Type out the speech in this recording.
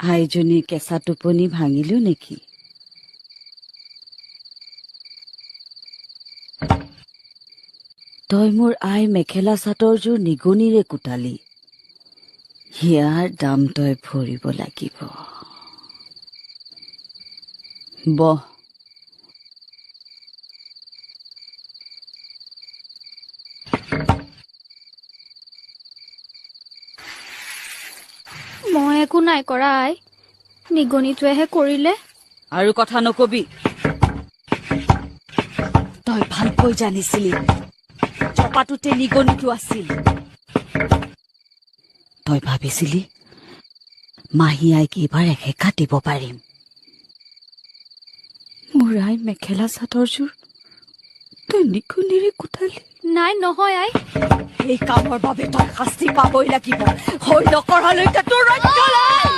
আইজনীৰ কেঁচা টোপনি ভাঙিলো নেকি? তই মোৰ আই মেখেলা চাদৰযোৰ নিগনিৰে কুটালি। ইয়াৰ দাম তই ভৰিব লাগিব। বহ। মই একো নাই কৰা আই, নিগনিটোৱেহে কৰিলে। আৰু কথা নকবি। তই ভালকৈ জানিছিলি চপাটোতে নিগনিটো আছিল। তই ভাবিছিলি মাহী আইক এইবাৰ এসেকা দিব পাৰিম। মোৰ আই মেখেলা চাদৰযোৰ তই নিগনিৰে কুটালি। নাই নহয় আই, এই কামৰ বাবে তই শাস্তি পাবই লাগিব। হৈ নকৰালৈকে তোৰ ৰক্ষা নাই।